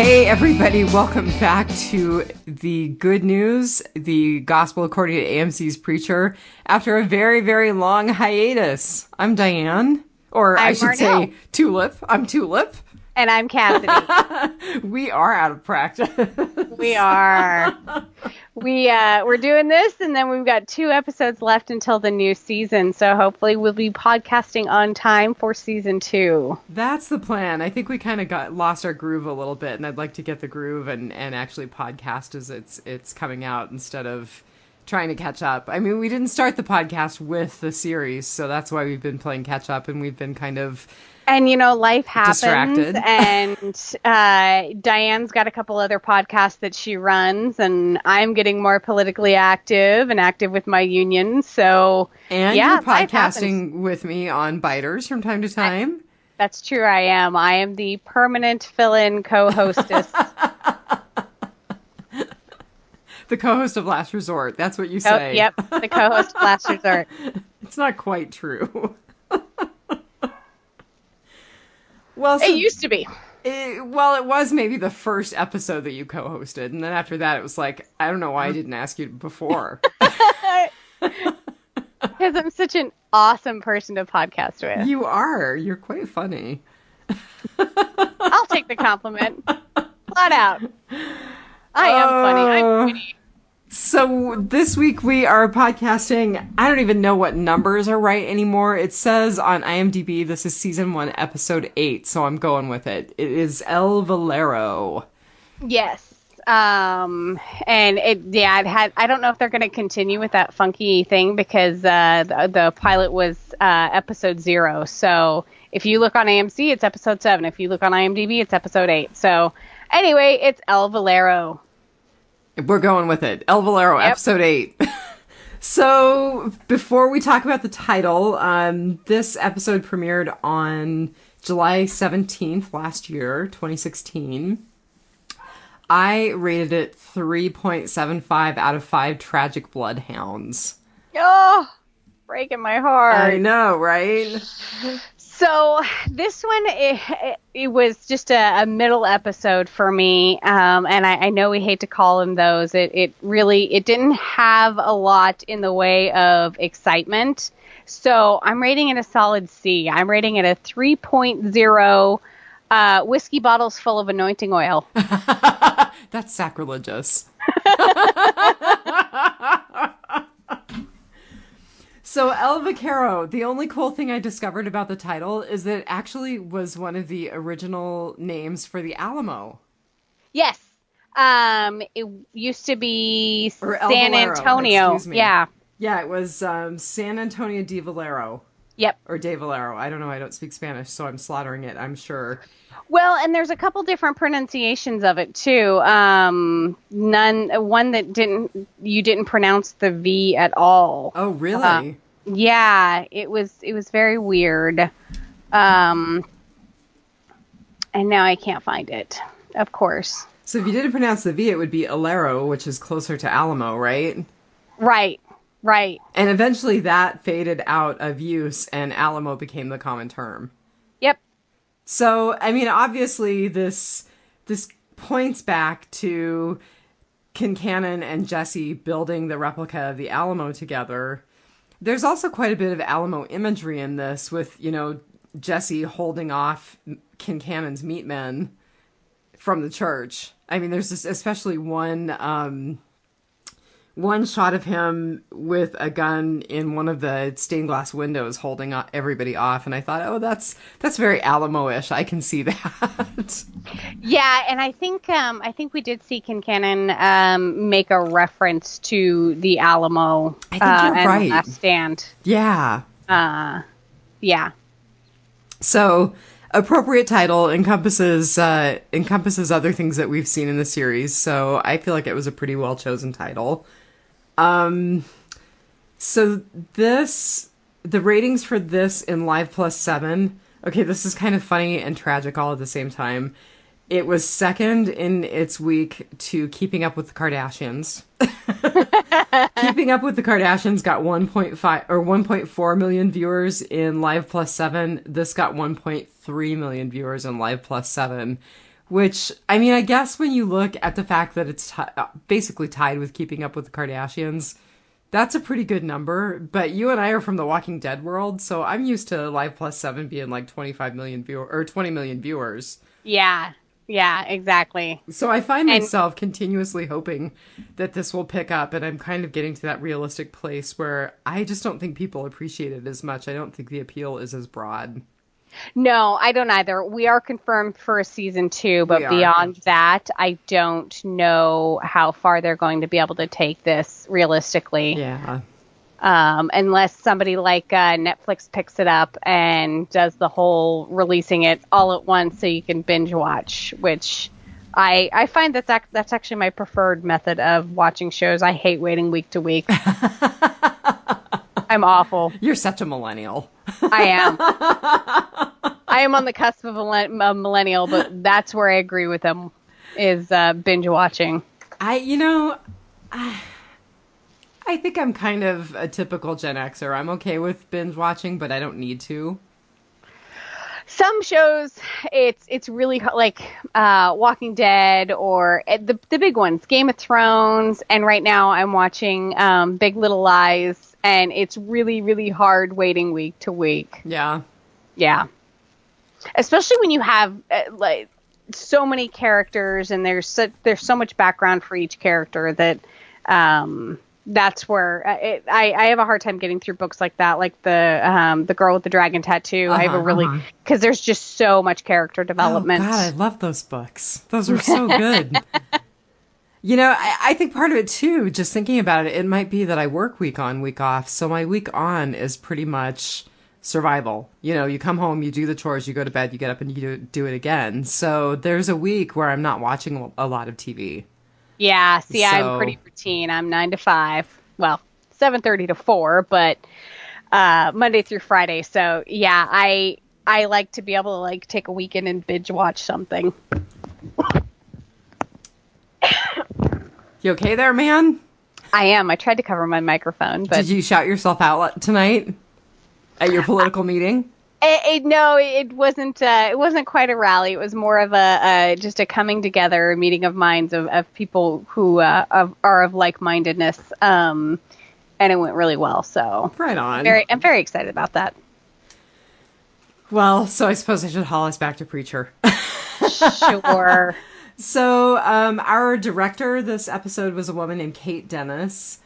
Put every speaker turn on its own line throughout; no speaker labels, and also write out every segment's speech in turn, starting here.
Hey everybody, welcome back to the good news, the gospel according to AMC's Preacher, after a very, very long hiatus. I'm Diane, or I should say Tulip. I'm Tulip.
And I'm Cassidy.
We are out of practice.
We are. We're doing this, and then we've got 2 episodes left until the new season. So hopefully we'll be podcasting on time for season 2.
That's the plan. I think we kind of lost our groove a little bit, and I'd like to get the groove and actually podcast as it's coming out instead of trying to catch up. I mean, we didn't start the podcast with the series, so that's why we've been playing catch up, and we've been kind of...
And, you know, life happens,
distracted.
And Diane's got a couple other podcasts that she runs, and I'm getting more politically active and active with my union, so...
And you're podcasting with me on Biters from time to time.
That's true, I am. I am the permanent fill-in co-hostess.
The co-host of Last Resort, that's what you say.
Oh, yep, the co-host of Last Resort.
It's not quite true. Well, so
it used to be.
It was maybe the first episode that you co-hosted, and then after that, it was like, I don't know why I didn't ask you before.
Because I'm such an awesome person to podcast with.
You are. You're quite funny.
I'll take the compliment. Flat out. I am funny. I'm witty.
So this week we are podcasting, I don't even know what numbers are right anymore. It says on IMDb this is season 1, episode 8, so I'm going with it. It is El Valero.
Yes. And I don't know if they're going to continue with that funky thing because the pilot was episode 0. So if you look on AMC, it's episode 7. If you look on IMDb, it's episode 8. So anyway, it's El Valero.
We're going with it. El Valero, yep. Episode 8. So, before we talk about the title, this episode premiered on July 17th last year, 2016. I rated it 3.75 out of 5 tragic bloodhounds.
Oh, breaking my heart.
I know, right?
So this one, it was just a middle episode for me, and I know we hate to call them those. It didn't have a lot in the way of excitement, so I'm rating it a solid C. I'm rating it a 3.0 whiskey bottles full of anointing oil.
That's sacrilegious. So, El Vaquero, the only cool thing I discovered about the title is that it actually was one of the original names for the Alamo.
Yes. It used to be San
Valero,
Antonio.
excuse me.
Yeah.
Yeah, it was San Antonio de Valero.
Yep.
Or de Valero. I don't know. I don't speak Spanish, so I'm slaughtering it, I'm sure.
Well, and there's a couple different pronunciations of it too. One that you didn't pronounce the V at all.
Oh, really?
Yeah, it was very weird. And now I can't find it. Of course.
So if you didn't pronounce the V, it would be Alero, which is closer to Alamo, right?
Right.
And eventually that faded out of use, and Alamo became the common term.
Yep.
So, I mean, obviously this points back to Kincannon and Jesse building the replica of the Alamo together. There's also quite a bit of Alamo imagery in this with, you know, Jesse holding off Kincannon's meat men from the church. I mean, there's this, especially one shot of him with a gun in one of the stained glass windows holding everybody off, and I thought, oh, that's very Alamo-ish. I can see that.
Yeah, and I think we did see Kincannon make a reference to the Alamo.
I think you're
and
right.
Last Stand.
Yeah.
Yeah.
So, appropriate title encompasses other things that we've seen in the series. So I feel like it was a pretty well chosen title. So the ratings for this in Live Plus 7. Okay, this is kind of funny and tragic all at the same time. It was second in its week to Keeping Up with the Kardashians. Keeping Up with the Kardashians got 1.5 or 1.4 million viewers in Live Plus 7. This got 1.3 million viewers in Live Plus 7, which, I mean, I guess when you look at the fact that it's basically tied with Keeping Up with the Kardashians, that's a pretty good number. But you and I are from the Walking Dead world, so I'm used to Live Plus 7 being like 25 million or 20 million viewers.
Yeah. Yeah, exactly.
So I find myself continuously hoping that this will pick up, and I'm kind of getting to that realistic place where I just don't think people appreciate it as much. I don't think the appeal is as broad.
No, I don't either. We are confirmed for a season 2, but beyond that, I don't know how far they're going to be able to take this realistically.
Yeah.
Unless somebody like Netflix picks it up and does the whole releasing it all at once so you can binge watch, which I find that's actually my preferred method of watching shows. I hate waiting week to week. I'm awful.
You're such a millennial.
I am. I am on the cusp of a millennial, but that's where I agree with them, is binge watching.
I think I'm kind of a typical Gen Xer. I'm okay with binge watching, but I don't need to.
Some shows, it's really like Walking Dead, or the big ones, Game of Thrones, and right now I'm watching Big Little Lies, and it's really, really hard waiting week to week.
Yeah.
Yeah. Especially when you have like so many characters, and there's so much background for each character that that's where I have a hard time getting through books like that, like the Girl with the Dragon Tattoo. I have a because there's just so much character development.
Oh God, I love those books. Those were so good. I think part of it too, just thinking about it, it might be that I work week on, week off. So my week on is pretty much survival. You come home, you do the chores, you go to bed, you get up and you do it again. So there's a week where I'm not watching a lot of TV.
Yeah, see, I'm pretty routine. I'm 9 to 5. Well, 7:30 to 4, but Monday through Friday. So yeah, I like to be able to like take a weekend and binge watch something.
You okay there, man?
I am. I tried to cover my microphone, but
did you shout yourself out tonight at your political meeting?
No, it wasn't. It wasn't quite a rally. It was more of just a coming together, a meeting of minds of people who are of like-mindedness, and it went really well. So
right on.
I'm very excited about that.
Well, so I suppose I should haul us back to Preacher.
Sure.
So our director this episode was a woman named Kate Dennis.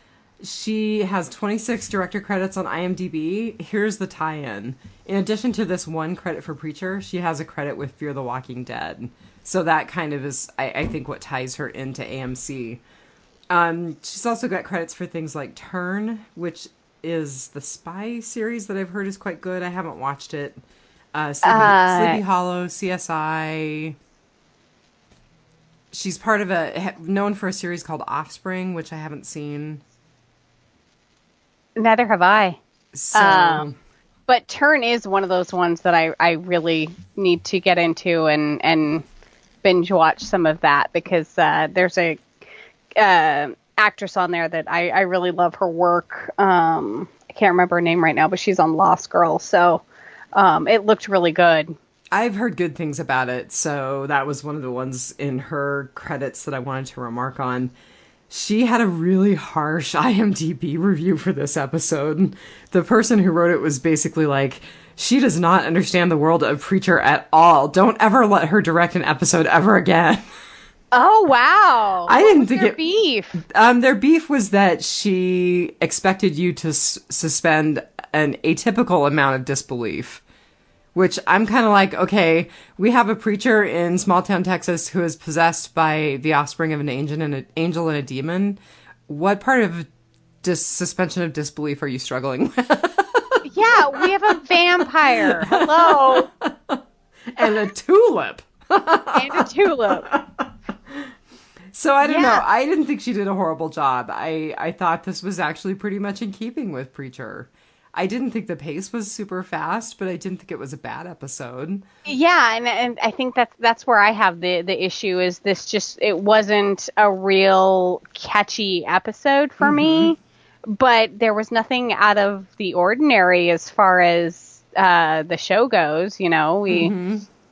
She has 26 director credits on IMDb. Here's the tie-in. In addition to this one credit for Preacher, she has a credit with Fear the Walking Dead. So that kind of is, I think, what ties her into AMC. She's also got credits for things like Turn, which is the spy series that I've heard is quite good. I haven't watched it. Sleepy Hollow, CSI. She's part of known for a series called Offspring, which I haven't seen.
Neither have I.
So,
but Turn is one of those ones that I really need to get into and binge watch some of that, because there's a actress on there that I really love her work. I can't remember her name right now, but she's on Lost Girl, so it looked really good.
I've heard good things about it, so that was one of the ones in her credits that I wanted to remark on. She had a really harsh IMDb review for this episode. The person who wrote it was basically like, she does not understand the world of Preacher at all. Don't ever let her direct an episode ever again.
Oh, wow.
I didn't think
their beef?
Their beef was that she expected you to suspend an atypical amount of disbelief. Which I'm kind of like, okay, we have a preacher in small town Texas who is possessed by the offspring of an angel and a demon. What part of suspension of disbelief are you struggling with?
Yeah, we have a vampire. Hello.
And a tulip. So I don't know. I didn't think she did a horrible job. I thought this was actually pretty much in keeping with Preacher. I didn't think the pace was super fast, but I didn't think it was a bad episode.
Yeah, and I think that's where I have the issue is it wasn't a real catchy episode for me, but there was nothing out of the ordinary as far as the show goes.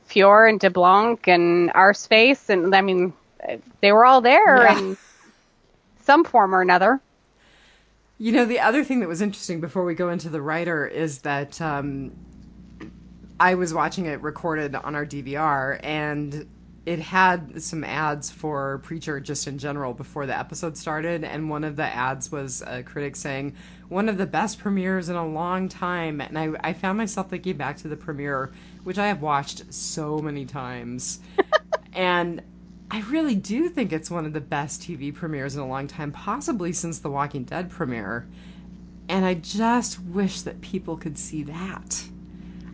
Fior and DeBlanc and Arseface, and I mean, they were all there in some form or another.
You know, the other thing that was interesting before we go into the writer is that I was watching it recorded on our DVR, and it had some ads for Preacher just in general before the episode started, and one of the ads was a critic saying, one of the best premieres in a long time, and I found myself thinking back to the premiere, which I have watched so many times, and I really do think it's one of the best TV premieres in a long time, possibly since The Walking Dead premiere, and I just wish that people could see that.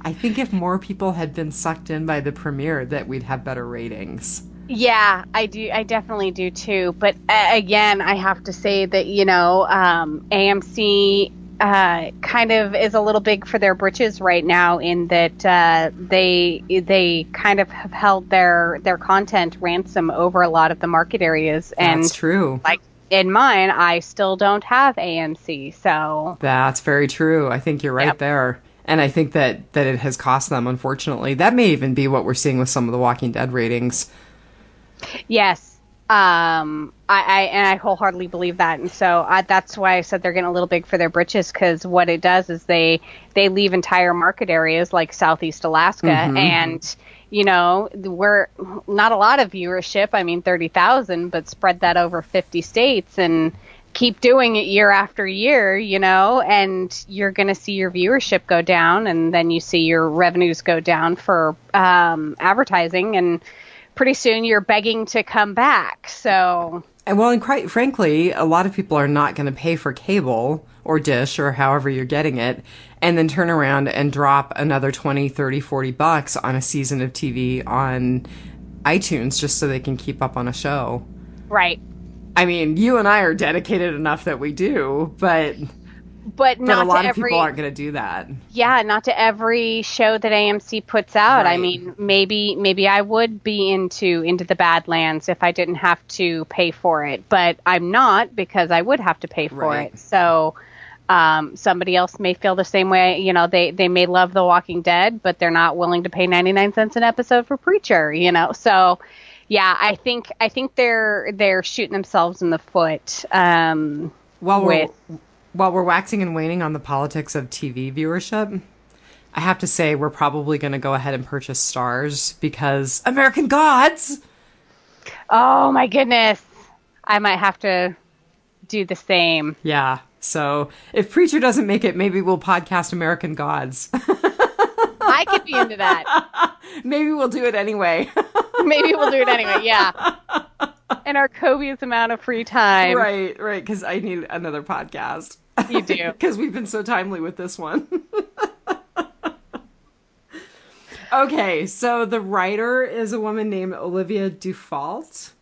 I think if more people had been sucked in by the premiere, that we'd have better ratings.
Yeah, I do. I definitely do too. But again, I have to say that, AMC kind of is a little big for their britches right now, in that they kind of have held their content ransom over a lot of the market areas. And
that's true.
Like in mine, I still don't have AMC, so
that's very true. I think you're right there. And I think that it has cost them, unfortunately. That may even be what we're seeing with some of the Walking Dead ratings.
Yes. I wholeheartedly believe that. And so that's why I said they're getting a little big for their britches, because what it does is they leave entire market areas like Southeast Alaska. Mm-hmm. And, we're not a lot of viewership. I mean, 30,000, but spread that over 50 states and keep doing it year after year, and you're going to see your viewership go down, and then you see your revenues go down for advertising, and pretty soon you're begging to come back. So,
and quite frankly, a lot of people are not going to pay for cable or dish or however you're getting it, and then turn around and drop another 20, 30, 40 bucks on a season of TV on iTunes just so they can keep up on a show.
Right.
I mean, you and I are dedicated enough that we do, but
not
a lot
to
of people aren't going to do that.
Yeah, not to every show that AMC puts out.
Right.
I mean, maybe I would be into the Badlands if I didn't have to pay for it, but I'm not, because I would have to pay for it. So somebody else may feel the same way. They may love The Walking Dead, but they're not willing to pay 99 cents an episode for Preacher. So. Yeah, I think they're shooting themselves in the foot.
While we're waxing and waning on the politics of TV viewership, I have to say we're probably going to go ahead and purchase Stars, because American Gods.
Oh my goodness, I might have to do the same.
Yeah. So if Preacher doesn't make it, maybe we'll podcast American Gods.
I could be into that.
Maybe we'll do it anyway.
Maybe we'll do it anyway, yeah. In our copious amount of free time.
Right, because I need another podcast.
You do.
Because we've been so timely with this one. Okay, so the writer is a woman named Olivia Dufault.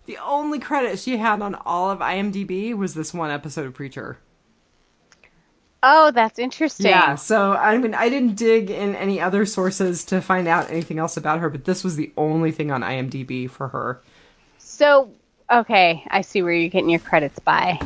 The only credit she had on all of IMDb was this one episode of Preacher.
Oh, that's interesting.
Yeah, so I mean, I didn't dig in any other sources to find out anything else about her, but this was the only thing on IMDb for her.
So, okay, I see where you're getting your credits by.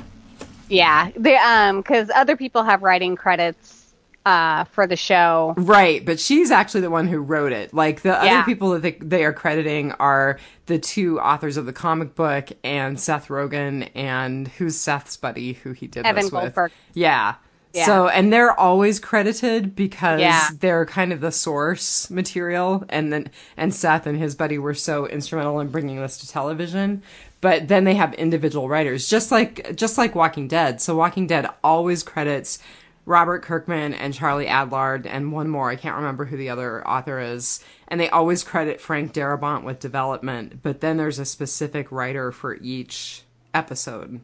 Yeah, because other people have writing credits for the show.
Right, but she's actually the one who wrote it. Like, the other people that they are crediting are the two authors of the comic book, and Seth Rogen, and who's Seth's buddy who he did
Evan
this with.
Goldberg.
Yeah. So, and they're always credited because they're kind of the source material, and Seth and his buddy were so instrumental in bringing this to television. But then they have individual writers, just like Walking Dead. So Walking Dead always credits Robert Kirkman and Charlie Adlard and one more. I can't remember who the other author is. And they always credit Frank Darabont with development, but then there's a specific writer for each episode.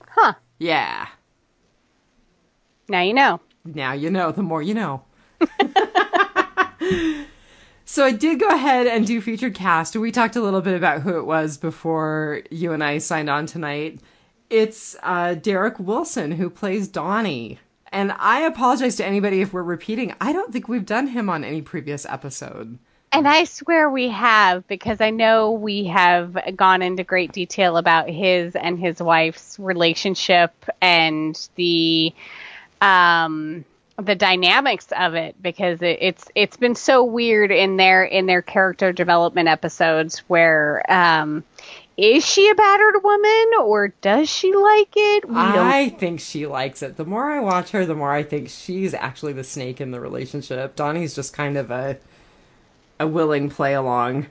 Huh.
Yeah.
Now you know.
Now you know. The more you know. So I did go ahead and do featured cast. We talked a little bit about who it was before you and I signed on tonight. It's Derek Wilson, who plays Donnie. And I apologize to anybody if we're repeating. I don't think we've done him on any previous episode.
And I swear we have, because I know we have gone into great detail about his and his wife's relationship and the the dynamics of it, because it's been so weird in their character development episodes where is she a battered woman or does she like it?
I think she likes it. The more I watch her, the more I think she's actually the snake in the relationship. Donnie's just kind of a willing play along.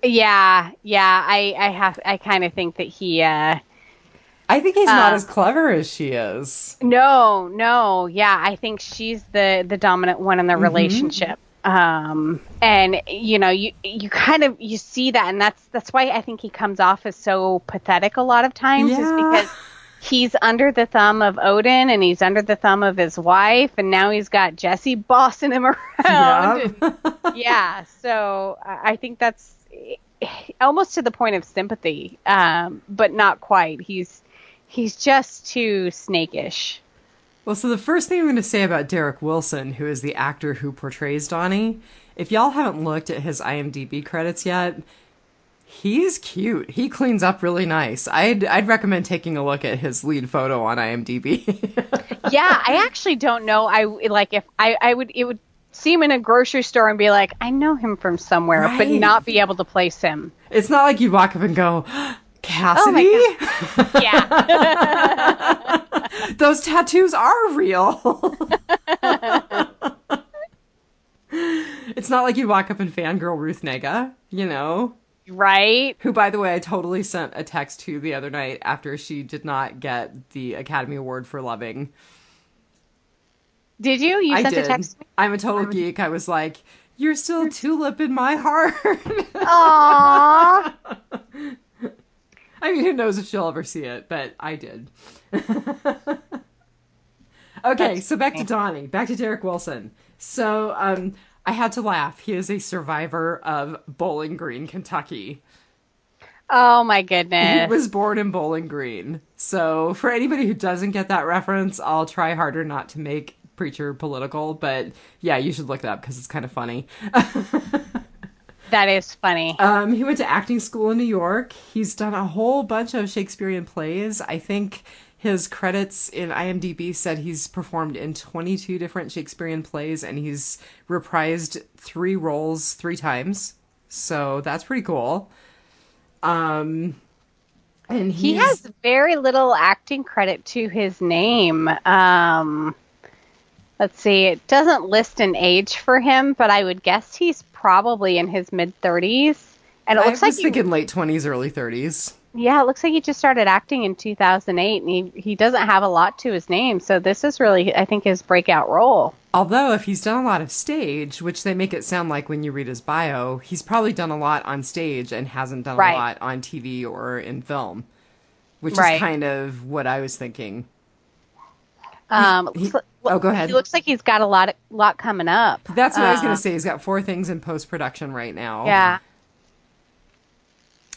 Yeah, I kind of think that he
I think he's not as clever as she is.
no, yeah, I think she's the dominant one in the relationship. And you kind of you see that, and that's why I think he comes off as so pathetic a lot of times, is because he's under the thumb of Odin, and he's under the thumb of his wife, and now he's got Jesse bossing him around.
Yep.
So I think that's almost to the point of sympathy, but not quite. He's just too snakish.
Well, so the first thing I'm going to say about Derek Wilson, who is the actor who portrays Donnie, if y'all haven't looked at his IMDb credits yet, he's cute. He cleans up really nice. I'd recommend taking a look at his lead photo on IMDb.
Yeah, I actually don't know. It would see him in a grocery store and be like, I know him from somewhere,
right,
but not be able to place him.
It's not like you'd walk up and go, Cassidy?
Oh my God. Yeah.
Those tattoos are real. It's not like you'd walk up and fangirl Ruth Negga,
Right.
Who, by the way, I totally sent a text to the other night after she did not get the Academy Award for Loving.
Did you? You sent a text to me?
I'm a total geek. I was like, you're still a tulip in my heart.
Aww.
I mean, who knows if she'll ever see it, but I did. Okay, so back to Donnie. Back to Derek Wilson. So, I had to laugh. He is a survivor of Bowling Green, Kentucky.
Oh my goodness.
He was born in Bowling Green. So, for anybody who doesn't get that reference, I'll try harder not to make Preacher political, but yeah, you should look it up because it's kind of funny.
That is funny.
He went to acting school in New York. He's done a whole bunch of Shakespearean plays. I think his credits in IMDb said he's performed in 22 different Shakespearean plays, and he's reprised 3 roles 3 times. So that's pretty cool. And
he has very little acting credit to his name. Let's see. It doesn't list an age for him, but I would guess he's probably in his mid-30s. And it looks
I was thinking late 20s, early 30s.
Yeah, it looks like he just started acting in 2008, and he doesn't have a lot to his name. So this is really, I think, his breakout role.
Although, if he's done a lot of stage, which they make it sound like when you read his bio, he's probably done a lot on stage and hasn't done a lot on TV or in film, which is kind of what I was thinking.
Go ahead. He looks like he's got a lot coming up.
That's what I was going to say. He's got 4 things in post-production right now.
Yeah.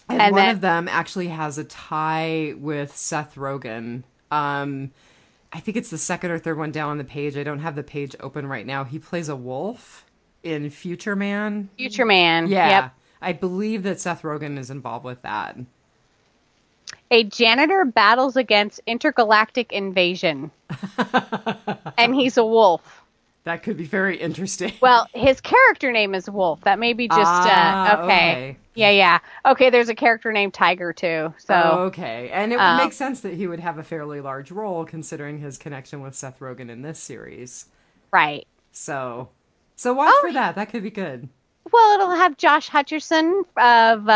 And one of them actually has a tie with Seth Rogen. I think it's the second or third one down on the page. I don't have the page open right now. He plays a wolf in Future Man.
Future Man.
Yeah.
Yep.
I believe that Seth Rogen is involved with that.
A janitor battles against intergalactic invasion. And he's a wolf.
That could be very interesting.
Well, his character name is Wolf. That may be just okay. Yeah. Okay, there's a character named Tiger too. So
okay, and it would make sense that he would have a fairly large role considering his connection with Seth Rogen in this series.
Right.
So watch for that. That could be good.
Well, it'll have Josh Hutcherson of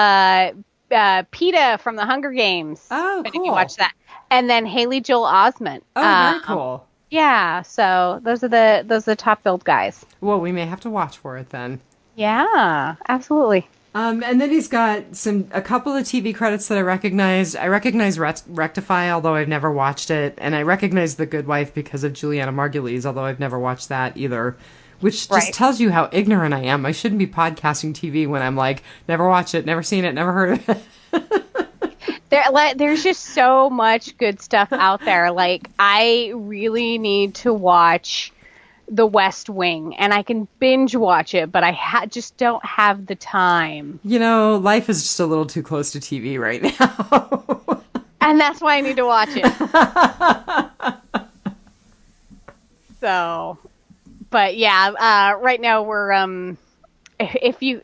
PETA from the Hunger Games.
Oh, cool.
If you watch that, and then Haley Joel Osment.
Oh, very cool.
Yeah, so those are the top billed guys.
Well, we may have to watch for it then.
Yeah, absolutely.
And then he's got a couple of TV credits that I recognized. I recognize Rectify, although I've never watched it, and I recognize The Good Wife because of Juliana Margulies, although I've never watched that either. Which just tells you how ignorant I am. I shouldn't be podcasting TV when I'm like, never watched it, never seen it, never heard of it.
There's just so much good stuff out there. Like, I really need to watch The West Wing, and I can binge watch it, but I just don't have the time.
Life is just a little too close to TV right now.
And that's why I need to watch it. So, But yeah, right now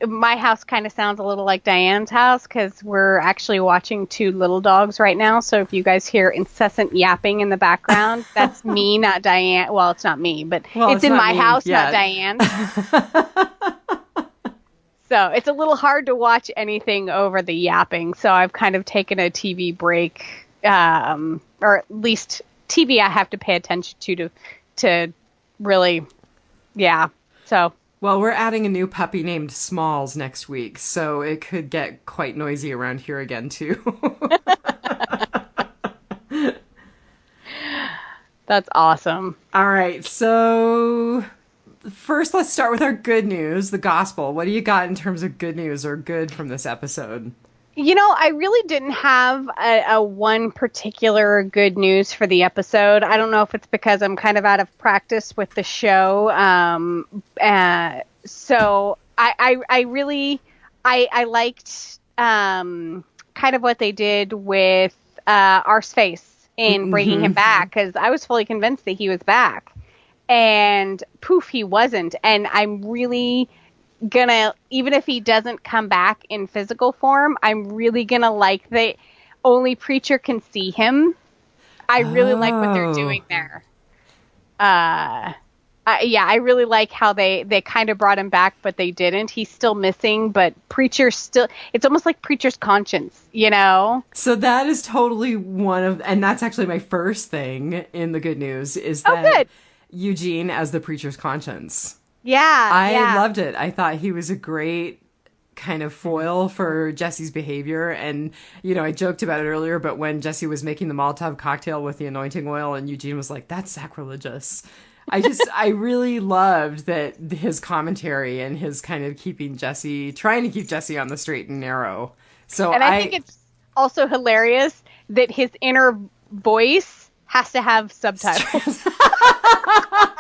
my house kind of sounds a little like Diane's house because we're actually watching Two Little Dogs right now. So if you guys hear incessant yapping in the background, that's me, not Diane. Well, it's not me, but it's in my house, not Diane's. So it's a little hard to watch anything over the yapping. So I've kind of taken a TV break, or at least TV I have to pay attention to really, yeah. So.
Well, we're adding a new puppy named Smalls next week, so it could get quite noisy around here again, too.
That's awesome.
All right, so first let's start with our good news, the gospel. What do you got in terms of good news or good from this episode?
I really didn't have a one particular good news for the episode. I don't know if it's because I'm kind of out of practice with the show. So I really liked kind of what they did with Arse's face in bringing him back, because I was fully convinced that he was back, and poof, he wasn't. And I'm really gonna, even if he doesn't come back in physical form, I'm really gonna like that only Preacher can see him. I really like what they're doing there. I really like how they kind of brought him back, but they didn't. He's still missing, but Preacher still, it's almost like Preacher's conscience,
So that is totally and that's actually my first thing in the good news, is that Eugene as the Preacher's conscience.
Yeah.
I loved it. I thought he was a great kind of foil for Jesse's behavior. And, I joked about it earlier, but when Jesse was making the Molotov cocktail with the anointing oil and Eugene was like, that's sacrilegious. I really loved that his commentary and his kind of trying to keep Jesse on the straight and narrow.
And I think it's also hilarious that his inner voice has to have subtitles.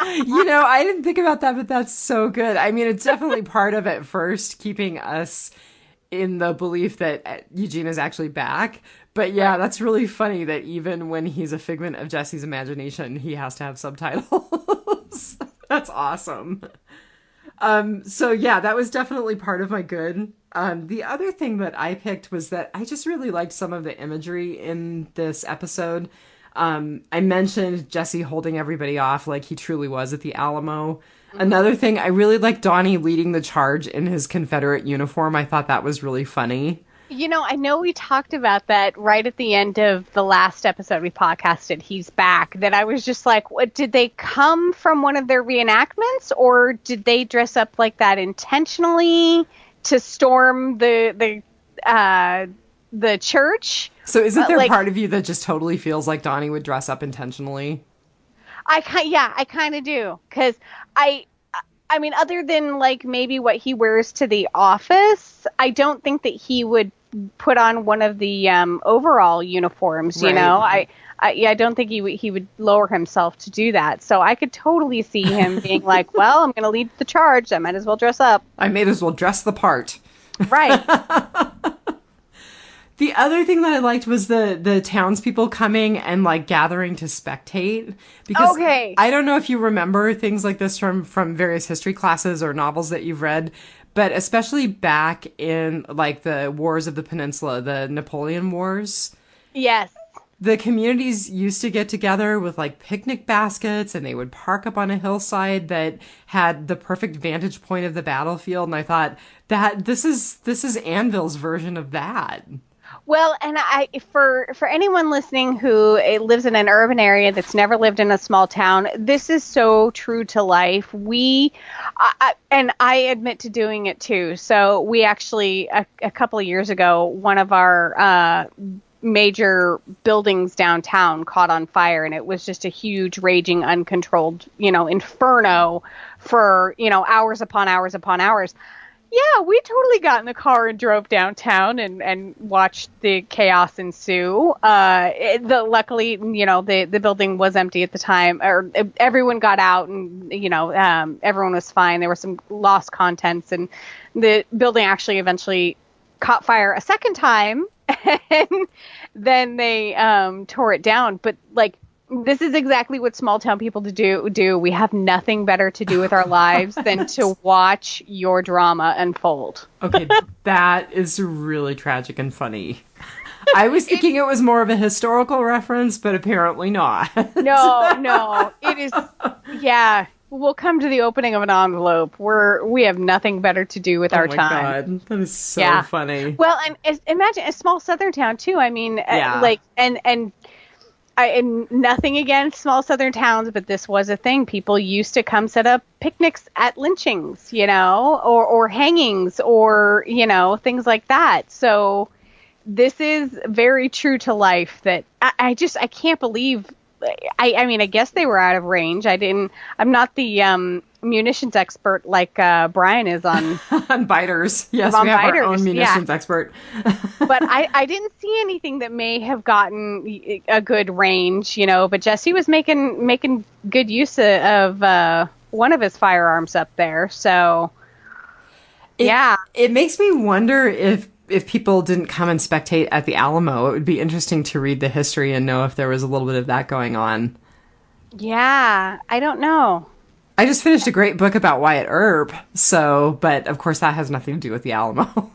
I didn't think about that, but that's so good. I mean, it's definitely part of at first keeping us in the belief that Eugene is actually back. But yeah, that's really funny that even when he's a figment of Jesse's imagination, he has to have subtitles. That's awesome. So yeah, that was definitely part of my good. The other thing that I picked was that I just really liked some of the imagery in this episode. I mentioned Jesse holding everybody off like he truly was at the Alamo. Mm-hmm. Another thing, I really liked Donnie leading the charge in his Confederate uniform. I thought that was really funny.
I know we talked about that right at the end of the last episode we podcasted, He's Back, that I was just like, what, did they come from one of their reenactments, or did they dress up like that intentionally to storm the church?
So isn't there part of you that just totally feels like Donnie would dress up intentionally?
I kind of do. Because I mean, other than like maybe what he wears to the office, I don't think that he would put on one of the overall uniforms, right. I don't think he would lower himself to do that. So I could totally see him being like, well, I'm going to lead the charge. I might as well dress up.
I might as well dress the part.
Right.
The other thing that I liked was the townspeople coming and like gathering to spectate. Because I don't know if you remember things like this from various history classes or novels that you've read, but especially back in like the Wars of the Peninsula, the Napoleon Wars.
Yes.
The communities used to get together with like picnic baskets, and they would park up on a hillside that had the perfect vantage point of the battlefield. And I thought that this is Anvil's version of that.
Well, and for anyone listening who lives in an urban area that's never lived in a small town, this is so true to life. And I admit to doing it too. So we actually, a couple of years ago, one of our major buildings downtown caught on fire, and it was just a huge, raging, uncontrolled, inferno for, hours upon hours upon hours. Yeah, we totally got in the car and drove downtown and watched the chaos ensue. Luckily, the building was empty at the time, or everyone got out, and everyone was fine. There were some lost contents, and the building actually eventually caught fire a second time, and then they tore it down. But like This is exactly what small town people do. We have nothing better to do with our lives than to watch your drama unfold.
Okay, that is really tragic and funny. I was thinking it was more of a historical reference, but apparently not.
No, it is. Yeah, we'll come to the opening of an envelope. We have nothing better to do with our time.
Oh my God, that is so funny.
Well, and imagine a small southern town too. I mean, and nothing against small southern towns, but this was a thing. People used to come set up picnics at lynchings, or hangings, or things like that. So this is very true to life. That I can't believe. I mean, I guess they were out of range. I'm not the munitions expert like Brian is on
on biters. Yes, we have our own munitions expert.
But I didn't see anything that may have gotten a good range, But Jesse was making good use of one of his firearms up there. So,
it makes me wonder if people didn't come and spectate at the Alamo. It would be interesting to read the history and know if there was a little bit of that going on.
Yeah, I don't know.
I just finished a great book about Wyatt Earp, but of course that has nothing to do with the Alamo.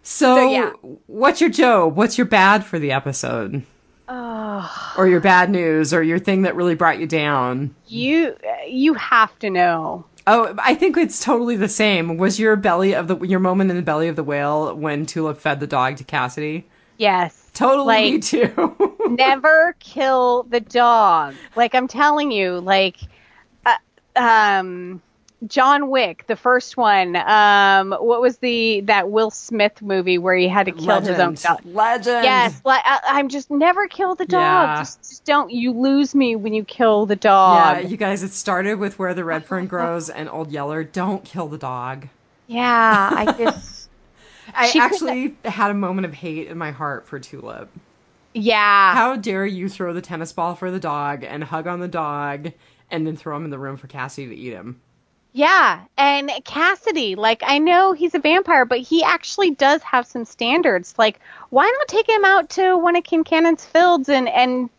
So what's your Joe? What's your bad for the episode?
Oh.
Or your bad news, or your thing that really brought you down?
You have to know.
Oh, I think it's totally the same. Was your moment in the belly of the whale when Tulip fed the dog to Cassidy?
Yes.
Totally, me too.
Never kill the dog. Like, I'm telling you, John Wick, the first one. What was that Will Smith movie where he had to kill his own dog?
Legend.
Yes. I'm just never kill the dog. Yeah. Just don't. You lose me when you kill the dog.
Yeah, you guys, it started with Where the Red Fern Grows and Old Yeller. Don't kill the dog.
Yeah,
I actually had a moment of hate in my heart for Tulip.
Yeah.
How dare you throw the tennis ball for the dog and hug on the dog and then throw him in the room for Cassidy to eat him?
Yeah, and Cassidy, I know he's a vampire, but he actually does have some standards. Why not take him out to one of Kincannon's fields and
I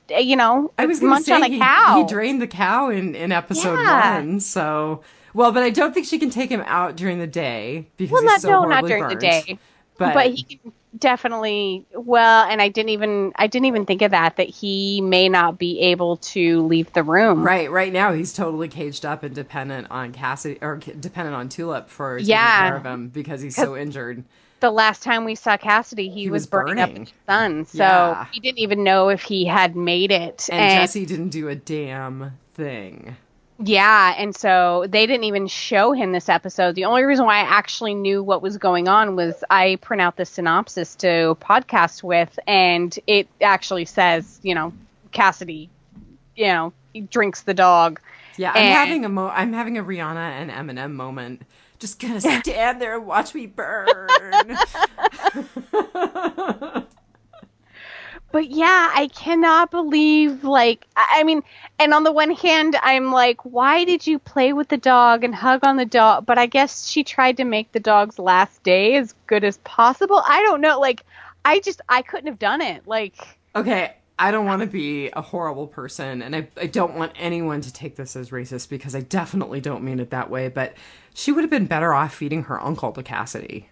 was
munch on a cow?
He drained the cow in episode 1, so... Well, but I don't think she can take him out during the day because he's so horribly
not during
burnt.
the day. But he can definitely. Well, and I didn't even think of that he may not be able to leave the room.
Right now he's totally caged up and dependent on Cassidy or dependent on Tulip for taking care of him because he's so injured.
The last time we saw Cassidy, he was burning up his son, so he didn't even know if he had made it.
And Jesse didn't do a damn thing.
Yeah, and so they didn't even show him this episode. The only reason why I actually knew what was going on was I print out the synopsis to podcast with, and it actually says, Cassidy, he drinks the dog.
Yeah, I'm having a Rihanna and Eminem moment. Just gonna stand there and watch me burn.
But yeah, I cannot believe, and on the one hand, I'm like, why did you play with the dog and hug on the dog? But I guess she tried to make the dog's last day as good as possible. I don't know. I couldn't have done it.
Okay, I don't want to be a horrible person, and I don't want anyone to take this as racist because I definitely don't mean it that way, but she would have been better off feeding her uncle to Cassidy.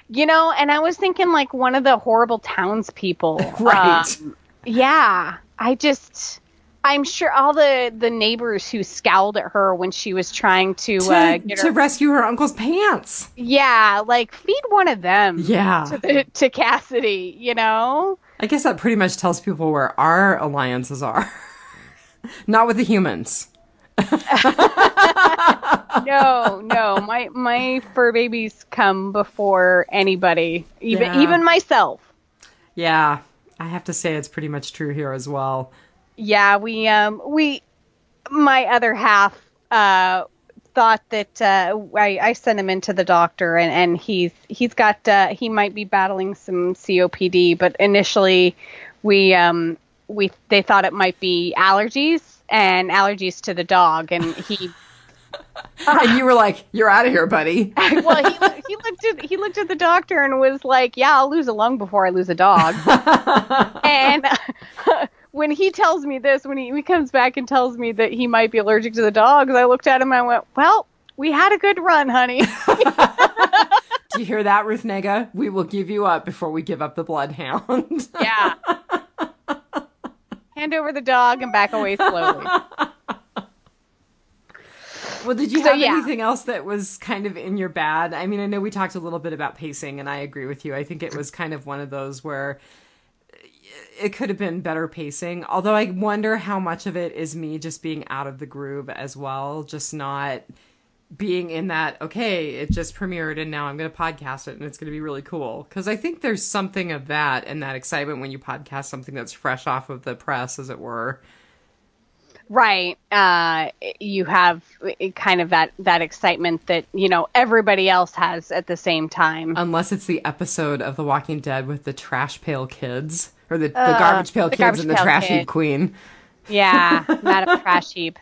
And I was thinking one of the horrible townspeople.
Right.
Yeah. I'm sure all the neighbors who scowled at her when she was trying to
rescue her uncle's pants.
Yeah. Feed one of them.
Yeah.
To Cassidy,
I guess that pretty much tells people where our alliances are. Not with the humans.
No, my fur babies come before anybody, even myself.
Yeah, I have to say it's pretty much true here as well.
Yeah, my other half thought that I sent him into the doctor, and he might be battling some COPD, but initially they thought it might be allergies to the dog, and
And you were like, "You're out of here, buddy."
Well, he looked at the doctor and was like, "Yeah, I'll lose a lung before I lose a dog." And when he tells me this, when he comes back and tells me that he might be allergic to the dogs, I looked at him and I went, "Well, we had a good run, honey."
Do you hear that, Ruth Nega? We will give you up before we give up the bloodhound.
Yeah. Hand over the dog and back away slowly.
Well, did you have anything else that was kind of in your bad? I mean, I know we talked a little bit about pacing, and I agree with you. I think it was kind of one of those where it could have been better pacing. Although I wonder how much of it is me just being out of the groove as well, just not being in that, okay, it just premiered and now I'm going to podcast it and it's going to be really cool. Because I think there's something of that and that excitement when you podcast something that's fresh off of the press, as it were.
Right. You have kind of that excitement that, everybody else has at the same time.
Unless it's the episode of The Walking Dead with the trash pail kids, or the garbage pail kids and the trash heap queen. Yeah,
Madam Trash Heap.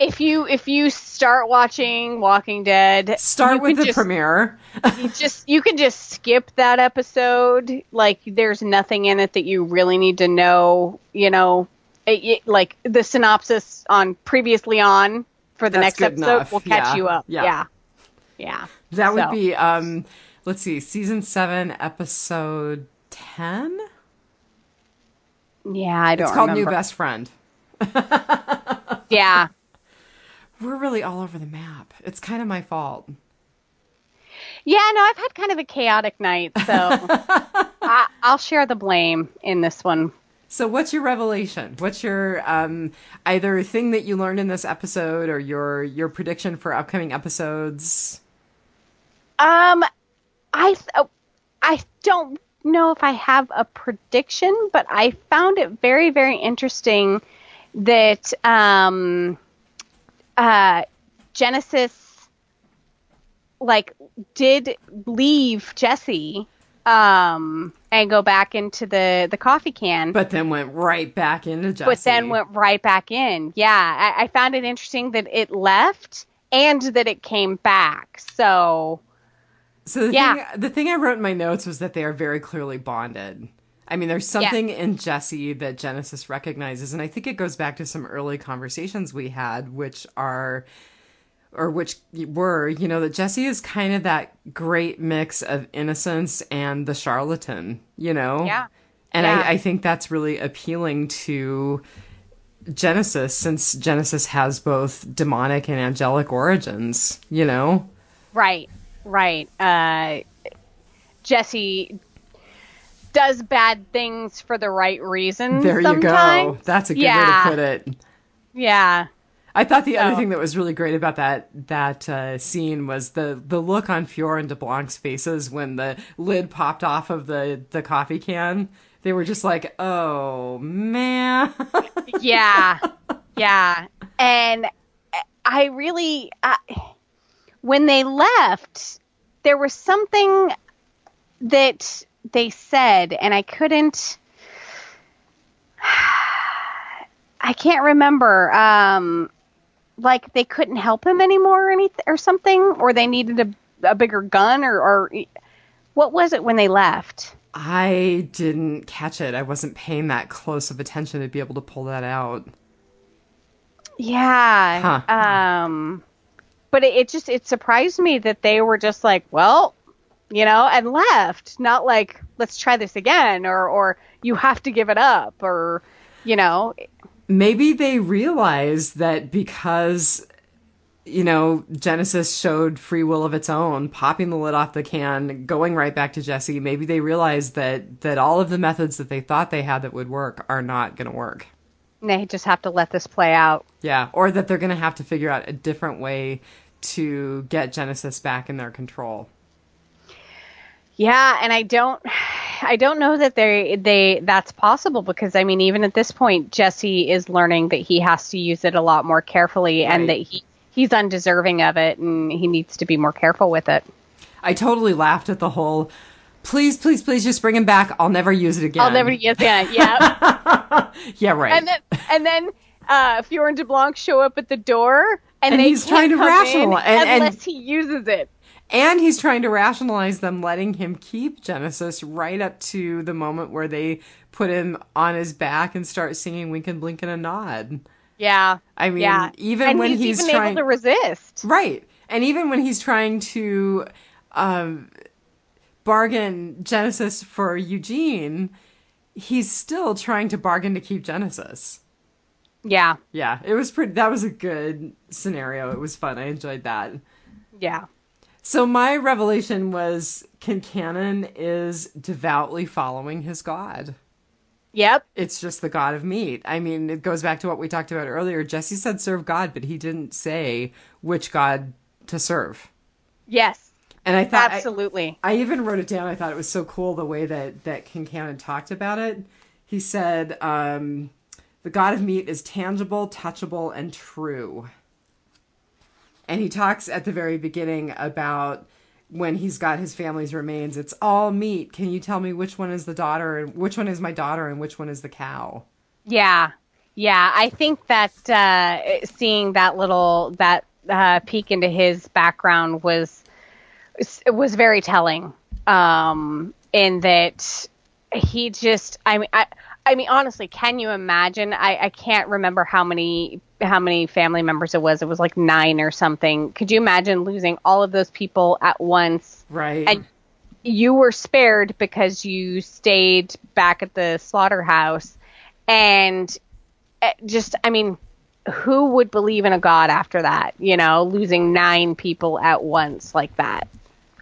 If you start watching Walking Dead,
start with the premiere.
you can just skip that episode. Like, there's nothing in it that you really need to know. Like the synopsis on previously on for the next episode will catch you up. Yeah.
That would be let's see, season 7, episode 10.
Yeah, I don't.
It's called
remember.
New Best Friend.
Yeah.
We're really all over the map. It's kind of my fault.
Yeah, no, I've had kind of a chaotic night, so I'll share the blame in this one.
So what's your revelation? What's your either thing that you learned in this episode or your prediction for upcoming episodes?
I don't know if I have a prediction, but I found it very, very interesting that Genesis did leave Jesse and go back into the coffee can,
but then went right back into Jesse.
Yeah, I found it interesting that it left and that it came back. So
the thing I wrote in my notes was that they are very clearly bonded. I mean, there's something in Jesse that Genesis recognizes, and I think it goes back to some early conversations we had, which were, that Jesse is kind of that great mix of innocence and the charlatan,
Yeah.
And I think that's really appealing to Genesis, since Genesis has both demonic and angelic origins,
Right. Jesse does bad things for the right reasons.
There you go. That's a good way to put it.
Yeah.
I thought the other thing that was really great about that scene was the look on Fior and DeBlanc's faces when the lid popped off of the coffee can. They were just like, oh, man.
Yeah. And I really, when they left, there was something that they said, and I can't remember. Like they couldn't help him anymore or anything or something, or they needed a bigger gun or what was it when they left?
I didn't catch it. I wasn't paying that close of attention to be able to pull that out.
Yeah. Huh. But it surprised me that they were just like, well, and left. Not like, let's try this again, or you have to give it up, or,
Maybe they realized that because, Genesis showed free will of its own, popping the lid off the can, going right back to Jesse, maybe they realized that all of the methods that they thought they had that would work are not going to work.
They just have to let this play out.
Yeah, or that they're going to have to figure out a different way to get Genesis back in their control.
Yeah, and I don't know that that's possible, because I mean, even at this point, Jesse is learning that he has to use it a lot more carefully, right, and that he's undeserving of it, and he needs to be more careful with it.
I totally laughed at the whole, please just bring him back. I'll never use it again.
I'll never use it again. Yeah.
Yeah, right.
And then Fior and DeBlanc show up at the door, and they
he's
can't
trying to
come
rationalize
in unless he uses it.
And he's trying to rationalize them letting him keep Genesis right up to the moment where they put him on his back and start singing Wink and Blink and a Nod.
Yeah.
I mean, even when he's
even
trying
able to resist.
Right. And even when he's trying to bargain Genesis for Eugene, he's still trying to bargain to keep Genesis.
Yeah.
Yeah, it was that was a good scenario. It was fun. I enjoyed that.
Yeah.
So my revelation was Kincannon is devoutly following his god.
Yep.
It's just the god of meat. I mean, it goes back to what we talked about earlier. Jesse said serve God, but he didn't say which god to serve.
Yes.
And I thought
absolutely.
I even wrote it down. I thought it was so cool the way that Kincannon talked about it. He said, the god of meat is tangible, touchable, and true. And he talks at the very beginning about when he's got his family's remains. It's all meat. Can you tell me which one is the daughter and which one is my daughter and which one is the cow?
Yeah. Yeah. I think that seeing that peek into his background was very telling. In that he just, I mean, honestly, can you imagine? I can't remember how many family members it was. It was like 9 or something. Could you imagine losing all of those people at once?
Right.
And you were spared because you stayed back at the slaughterhouse. And just, I mean, who would believe in a God after that? You know, losing 9 people at once like that.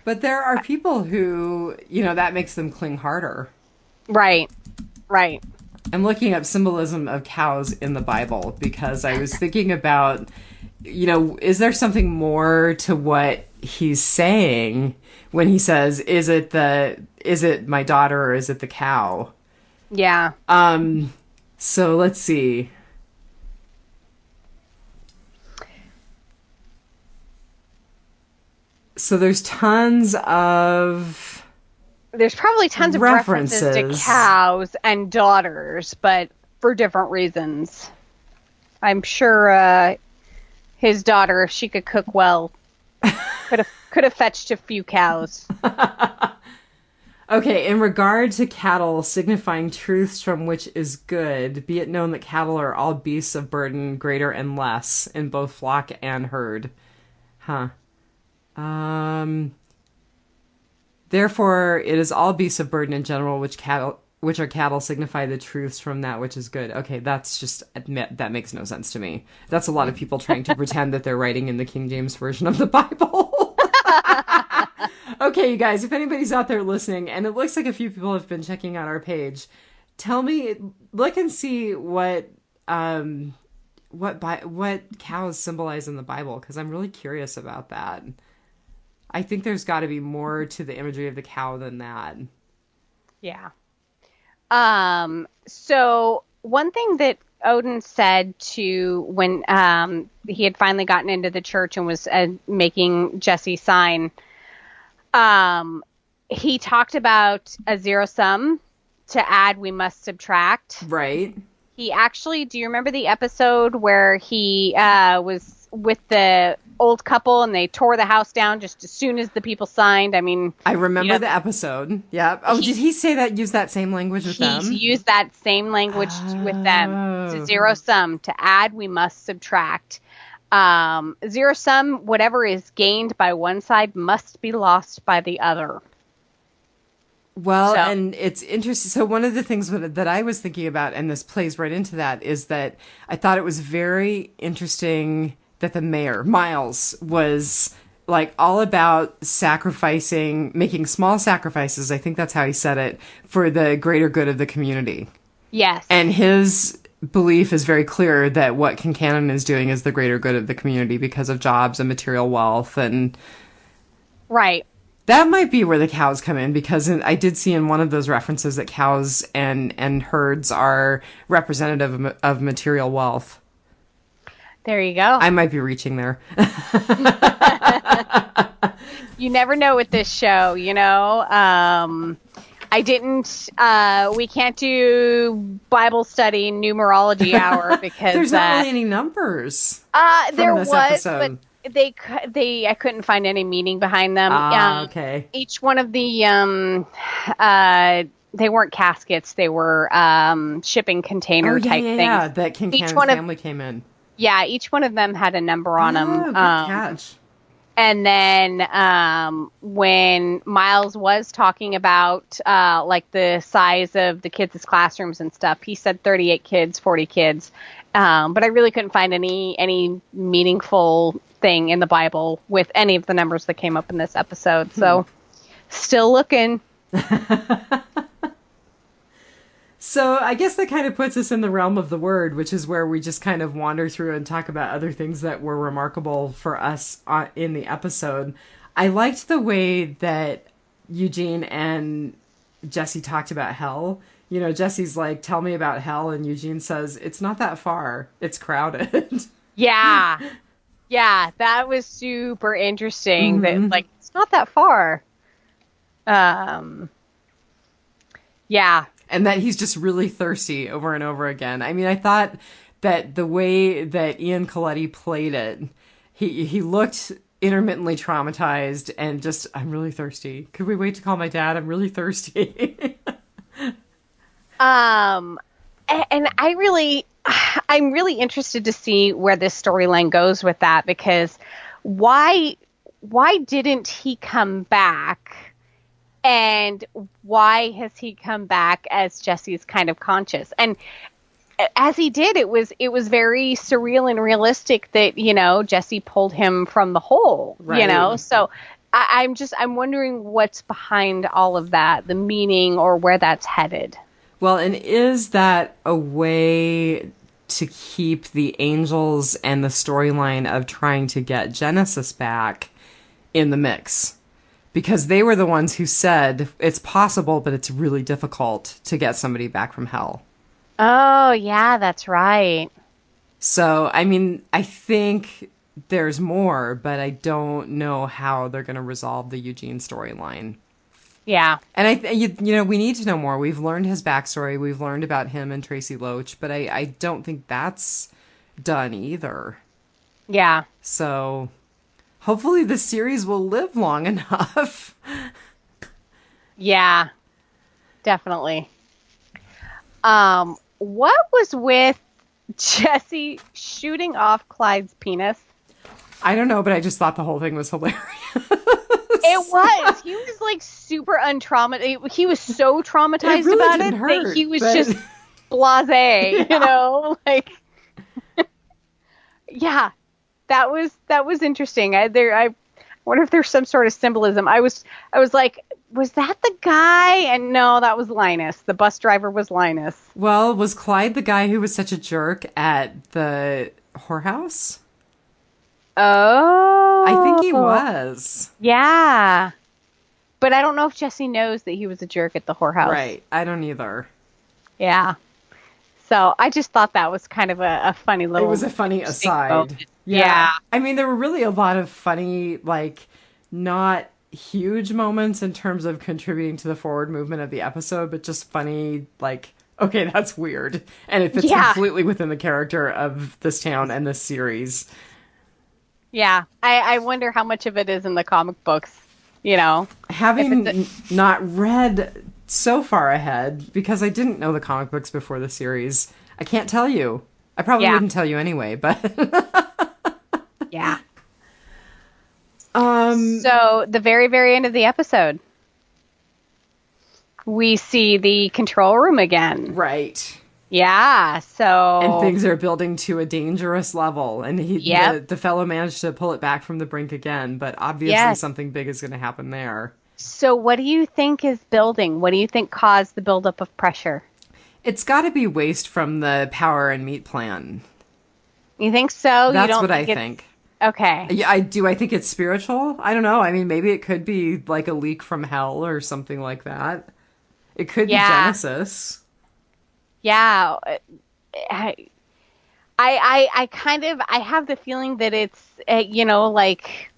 But there are people who, you know, that makes them cling harder.
Right. Right.
I'm looking up symbolism of cows in the Bible because I was thinking about, you know, is there something more to what he's saying when he says, is it my daughter or is it the cow?
Yeah.
So let's see. So there's probably tons of
references to cows and daughters, but for different reasons. I'm sure his daughter, if she could cook well, could have fetched a few cows.
Okay, in regard to cattle signifying truths from which is good, be it known that cattle are all beasts of burden, greater and less, in both flock and herd. Therefore, it is all beasts of burden in general, which are cattle signify the truths from that which is good. Okay, that makes no sense to me. That's a lot of people trying to pretend that they're writing in the King James Version of the Bible. Okay, you guys, if anybody's out there listening, and it looks like a few people have been checking out our page, look and see what cows symbolize in the Bible, because I'm really curious about that. I think there's got to be more to the imagery of the cow than that.
Yeah. So one thing that Odin said when he had finally gotten into the church and was making Jesse sign, he talked about a zero sum. To add, we must subtract.
Right.
He actually, do you remember the episode where he was with the old couple and they tore the house down just as soon as the people signed? I mean,
I remember the episode. Yeah. Oh, did he say use that same language with them?
He used that same language with them. It's a zero sum. To add, we must subtract. Zero sum, whatever is gained by one side must be lost by the other.
Well, and it's interesting. So one of the things that I was thinking about, and this plays right into that, is that I thought it was very interesting that the mayor, Miles, was like all about making small sacrifices. I think that's how he said it, for the greater good of the community. Yes. And his belief is very clear that what Kincannon is doing is the greater good of the community because of jobs and material wealth. And
right.
That might be where the cows come in, because I did see in one of those references that cows and herds are representative of material wealth.
There you go.
I might be reaching there.
You never know with this show, you know. I didn't. We can't do Bible study numerology hour because
there's not really any numbers.
There
this
was,
episode.
but I couldn't find any meaning behind them.
Okay.
Each one of the they weren't caskets. They were shipping container type things.
Yeah, that Kincannon family came in.
Yeah, each one of them had a number on them.
Good catch.
And then when Miles was talking about like the size of the kids' classrooms and stuff, he said 38 kids, 40 kids. But I really couldn't find any meaningful thing in the Bible with any of the numbers that came up in this episode. So still looking.
So I guess that kind of puts us in the realm of the word, which is where we just kind of wander through and talk about other things that were remarkable for us in the episode. I liked the way that Eugene and Jesse talked about hell. You know, Jesse's like, tell me about hell. And Eugene says, it's not that far. It's crowded.
Yeah. Yeah, that was super interesting. That like, it's not that far. Yeah.
And that he's just really thirsty over and over again. I mean, I thought that the way that Ian Coletti played it, he looked intermittently traumatized and just, I'm really thirsty. Could we wait to call my dad? I'm really thirsty.
And I'm really interested to see where this storyline goes with that, because why didn't he come back? And why has he come back as Jesse's kind of conscious? And as he did, it was very surreal and realistic that, you know, Jesse pulled him from the hole, right. You know? So I'm wondering what's behind all of that, the meaning or where that's headed.
Well, and is that a way to keep the angels and the storyline of trying to get Genesis back in the mix? Because they were the ones who said it's possible, but it's really difficult to get somebody back from hell.
Oh, yeah, that's right.
So, I mean, I think there's more, but I don't know how they're going to resolve the Eugene storyline.
Yeah.
And you know, we need to know more. We've learned his backstory. We've learned about him and Tracy Loach, but I don't think that's done either.
Yeah.
So hopefully the series will live long enough.
Yeah, definitely. What was with Jesse shooting off Clyde's penis?
I don't know, but I just thought the whole thing was hilarious.
It was. He was like super untraumatized. He was so traumatized
really
about
didn't
it
hurt,
that he was
but...
just blasé,
Yeah.
You know? Like, yeah, that was interesting. I wonder if there's some sort of symbolism. I was like, was that the guy? And no, that was Linus. The bus driver was Linus.
Well, was Clyde the guy who was such a jerk at the whorehouse?
Oh.
I think he was.
Yeah. But I don't know if Jesse knows that he was a jerk at the whorehouse.
Right. I don't either.
Yeah. So I just thought that was kind of a funny little...
It was a funny aside.
Moment.
Yeah. I mean, there were really a lot of funny, like, not huge moments in terms of contributing to the forward movement of the episode, but just funny, like, okay, that's weird. And it fits completely within the character of this town and this series.
Yeah. I wonder how much of it is in the comic books, you know?
Having not read so far ahead, because I didn't know the comic books before the series, I can't tell you. I probably wouldn't tell you anyway, but...
Yeah. So the very, very end of the episode, we see the control room again.
Right.
Yeah. So
and things are building to a dangerous level, and the fellow managed to pull it back from the brink again. But obviously, something big is going to happen there.
So, what do you think is building? What do you think caused the buildup of pressure?
It's got to be waste from the power and meat plant.
You think so?
That's what I think.
Okay.
Yeah, I do. I think it's spiritual. I don't know. I mean, maybe it could be like a leak from hell or something like that. It could be Genesis.
Yeah. I have the feeling that it's, like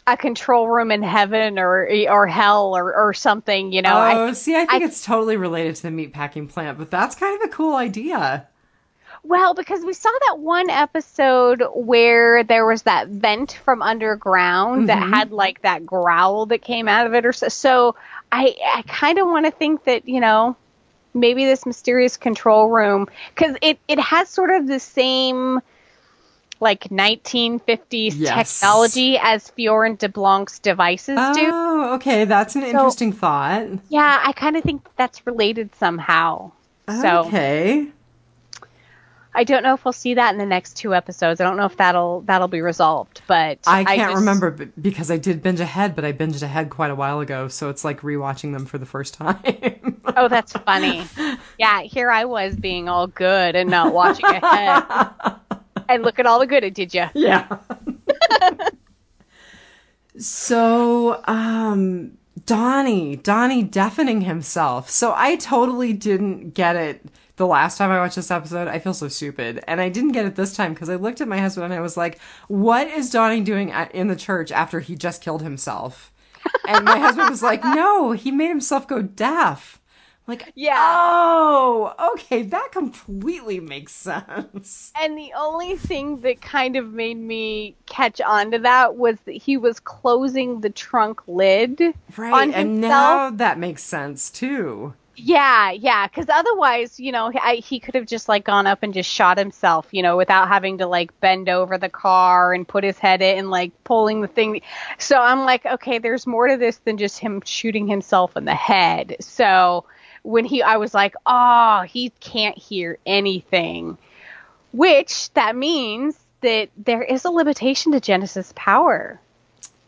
a control room in heaven or hell or something, you know.
Oh, see, I think it's totally related to the meatpacking plant, but that's kind of a cool idea.
Well, because we saw that one episode where there was that vent from underground that had like that growl that came out of it, or so. So I kind of want to think that, you know, maybe this mysterious control room, because it has sort of the same like 1950s technology as Fiorin de Blanc's devices do.
Oh, okay, that's an interesting thought.
Yeah, I kind of think that's related somehow.
Okay.
So I don't know if we'll see that in the next 2 episodes. I don't know if that'll be resolved, but
I can't remember because I did binge ahead, but I binged ahead quite a while ago, so it's like rewatching them for the first time.
Oh, that's funny. Yeah, here I was being all good and not watching ahead. And look at all the good it did you.
Yeah. So, Donnie deafening himself. So I totally didn't get it the last time I watched this episode. I feel so stupid. And I didn't get it this time because I looked at my husband and I was like, what is Donnie doing in the church after he just killed himself? And my husband was like, no, he made himself go deaf. Like, yeah. Oh, okay, that completely makes sense.
And the only thing that kind of made me catch on to that was that he was closing the trunk lid on himself.
And now that makes sense, too.
Yeah, because otherwise, you know, he could have just, like, gone up and just shot himself, you know, without having to, like, bend over the car and put his head in and, like, pulling the thing. So I'm like, okay, there's more to this than just him shooting himself in the head. So when I was like, oh, he can't hear anything, which that means that there is a limitation to Genesis' power.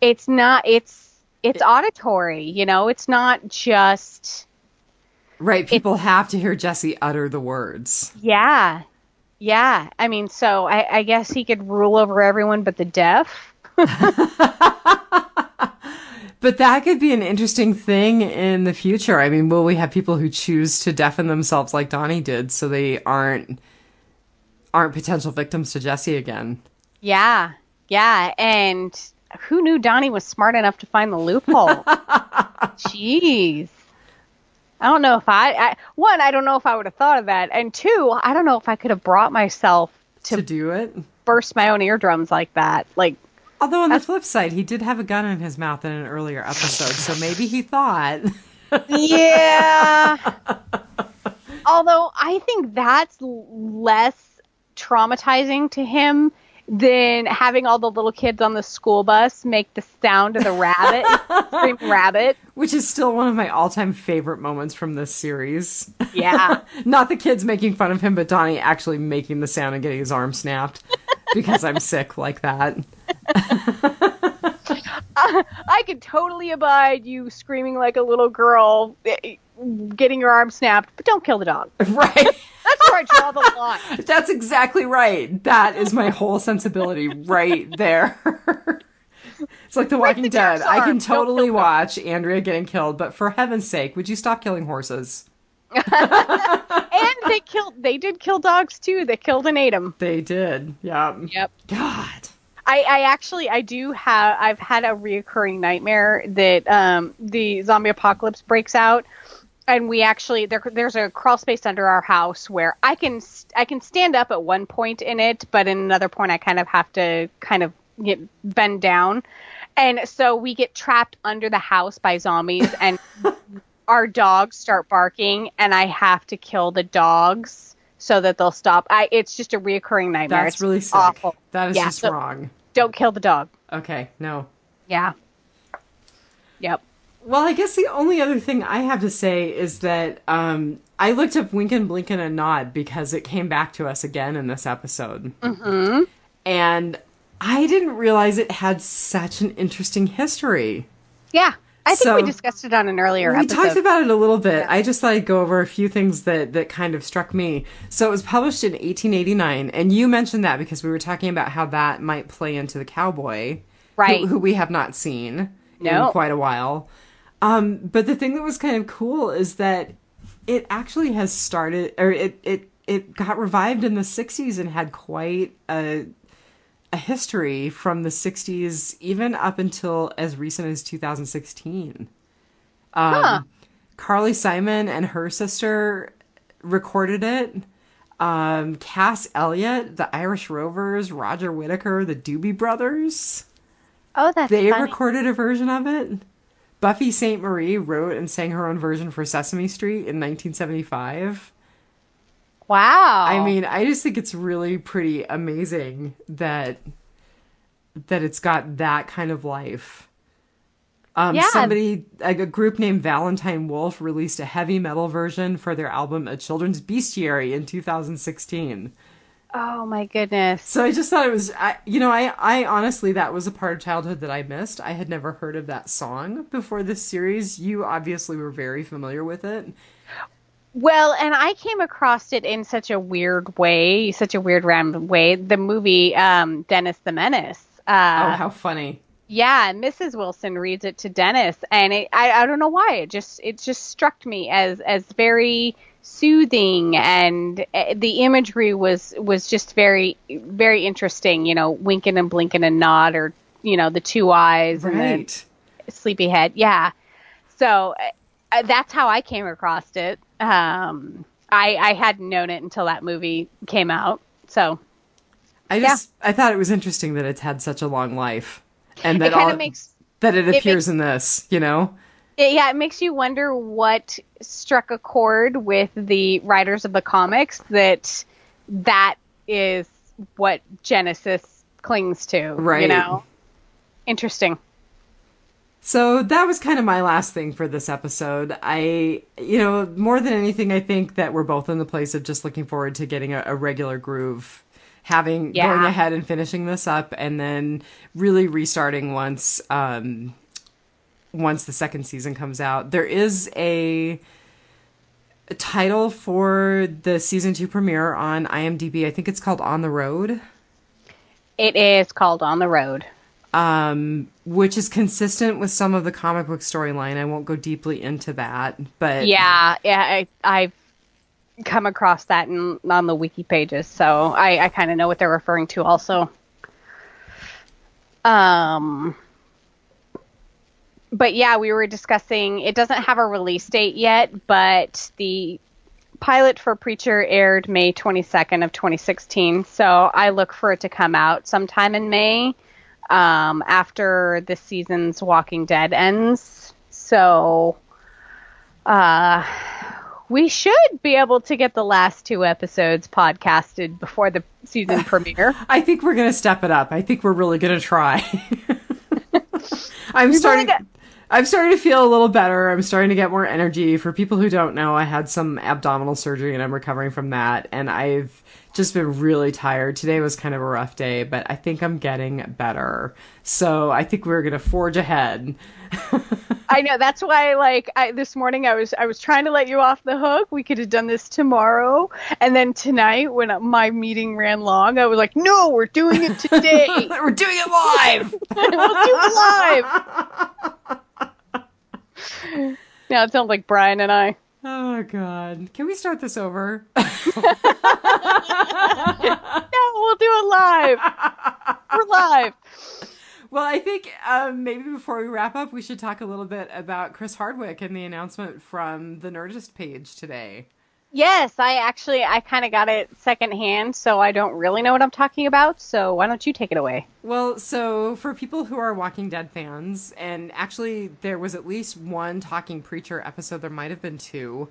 It's auditory, you know, it's not just...
Right, people have to hear Jesse utter the words.
Yeah. I mean, so I guess he could rule over everyone but the deaf.
But that could be an interesting thing in the future. I mean, will we have people who choose to deafen themselves like Donnie did so they aren't potential victims to Jesse again?
Yeah. And who knew Donnie was smart enough to find the loophole? Jeez. I don't know if I don't know if I would have thought of that. And 2, I don't know if I could have brought myself to
do it.
Burst my own eardrums like that. Like,
although on the flip side, he did have a gun in his mouth in an earlier episode, so maybe he thought.
Yeah. Although I think that's less traumatizing to him than having all the little kids on the school bus make the sound of the rabbit, screaming rabbit.
Which is still one of my all-time favorite moments from this series.
Yeah.
Not the kids making fun of him, but Donnie actually making the sound and getting his arm snapped. Because I'm sick like that.
I could totally abide you screaming like a little girl, getting your arm snapped, but don't kill the dog.
Right.
That's where I draw the line.
That's exactly right. That is my whole sensibility right there. It's like The Walking Dead. I can totally watch Andrea getting killed, but for heaven's sake, would you stop killing horses?
And they did kill dogs too. They killed and ate them.
They did. Yeah.
Yep.
God.
I've had a reoccurring nightmare that the zombie apocalypse breaks out, and we actually there's a crawl space under our house where I can stand up at one point in it, but in another point I kind of have to bend down, and so we get trapped under the house by zombies, and our dogs start barking, and I have to kill the dogs so that they'll stop. It's just a reoccurring nightmare.
That's
it's
really sick.
Awful.
That is just wrong.
Don't kill the dog.
Okay, no.
Yeah. Yep.
Well, I guess the only other thing I have to say is that I looked up Winkin', Blinkin', and Nod because it came back to us again in this episode.
Mm-hmm.
And I didn't realize it had such an interesting history.
Yeah. I think we discussed it on an earlier episode.
We talked about it a little bit. I just thought I'd go over a few things that kind of struck me. So it was published in 1889, and you mentioned that because we were talking about how that might play into the cowboy,
right?
Who we have not seen in quite a while. But the thing that was kind of cool is that it actually has started, or it got revived in the 60s and had quite a a history from the 60s, even up until as recent as 2016.
Huh.
Carly Simon and her sister recorded it. Cass Elliot, the Irish Rovers, Roger Whittaker, the Doobie Brothers,
Oh, that's
they
funny.
recorded a version of it. Buffy St. Marie wrote and sang her own version for Sesame Street in 1975. I
Wow.
mean, I just think it's really pretty amazing that it's got that kind of life.
Yeah.
Somebody, like a group named Valentine Wolf, released a heavy metal version for their album A Children's Bestiary in 2016.
Oh my goodness.
So I just thought it was, I honestly, that was a part of childhood that I missed. I had never heard of that song before this series. You obviously were very familiar with it.
Well, and I came across it in such a weird way, such a weird random way. The movie Dennis the Menace.
Oh, how funny.
Yeah, Mrs. Wilson reads it to Dennis, and I don't know why it just struck me as very soothing, and the imagery was just very very interesting. You know, winking and blinking and nod, or the two eyes and
Right.
the sleepy head. Yeah, so that's how I came across it. I hadn't known it until that movie came out. So
I thought it was interesting that it's had such a long life. And
it
that
kind
all
of makes
that it
it
appears
makes
in this, you know?
it makes you wonder what struck a chord with the writers of the comics that is what Genesis clings to.
Right.
Interesting.
So that was kind of my last thing for this episode. More than anything, I think that we're both in the place of just looking forward to getting a regular groove, going ahead and finishing this up, and then really restarting once the second season comes out. There is a title for the season 2 premiere on IMDb. I think it's called On the Road.
It is called On the Road.
Which is consistent with some of the comic book storyline. I won't go deeply into that, but
I've come across that on the wiki pages, so I kind of know what they're referring to also. But yeah, we were discussing, it doesn't have a release date yet, but the pilot for Preacher aired May 22nd of 2016, so I look for it to come out sometime in May, after this season's Walking Dead ends. So we should be able to get the last 2 episodes podcasted before the season premiere.
I think we're going to step it up. I think we're really going to try. I'm starting to feel a little better. I'm starting to get more energy. For people who don't know, I had some abdominal surgery and I'm recovering from that. And I've just been really tired. Today was kind of a rough day, but I think I'm getting better. So I think we're going to forge ahead.
I know. That's why, this morning I was trying to let you off the hook. We could have done this tomorrow. And then tonight, when my meeting ran long, I was like, no, we're doing it today.
We're doing it live.
We'll do it live. Now it sounds like Brian and I.
Oh, God. Can we start this over?
No, we'll do it live. We're live.
Well, I think maybe before we wrap up, we should talk a little bit about Chris Hardwick and the announcement from the Nerdist page today.
Yes, I kind of got it secondhand, so I don't really know what I'm talking about. So why don't you take it away?
Well, so for people who are Walking Dead fans, and actually there was at least one Talking Preacher episode, there might have been 2.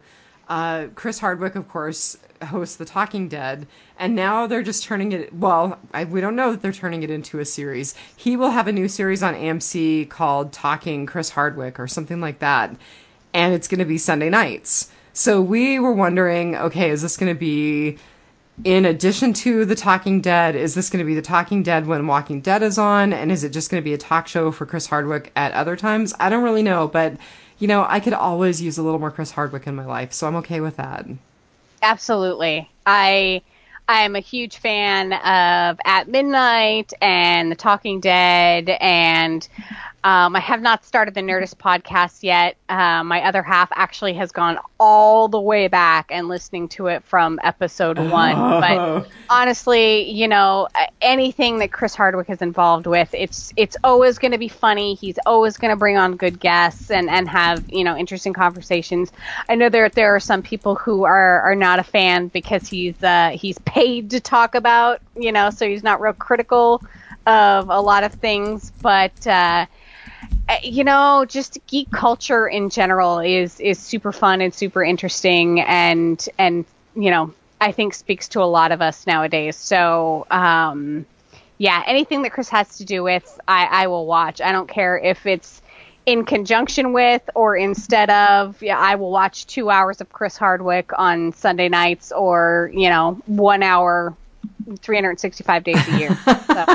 Chris Hardwick, of course, hosts The Talking Dead, and now they're just turning it, we don't know that they're turning it into a series. He will have a new series on AMC called Talking Chris Hardwick or something like that, and it's going to be Sunday nights. So we were wondering, okay, is this going to be in addition to The Talking Dead? Is this going to be The Talking Dead when Walking Dead is on? And is it just going to be a talk show for Chris Hardwick at other times? I don't really know, but, I could always use a little more Chris Hardwick in my life, so I'm okay with that.
Absolutely. I am a huge fan of At Midnight and The Talking Dead, and I have not started the Nerdist podcast yet. My other half actually has gone all the way back and listening to it from episode 1. But honestly, you know, anything that Chris Hardwick is involved with, it's always going to be funny. He's always going to bring on good guests and have, you know, interesting conversations. I know there are some people who are not a fan because he's paid to talk about, you know, so he's not real critical of a lot of things, but you know, just geek culture in general is super fun and super interesting, and you know, I think speaks to a lot of us nowadays. So yeah, anything that Chris has to do with, I will watch. I don't care if it's in conjunction with or instead of. Yeah, I will watch 2 hours of Chris Hardwick on Sunday nights, or, you know, 1 hour 365 days a year. So.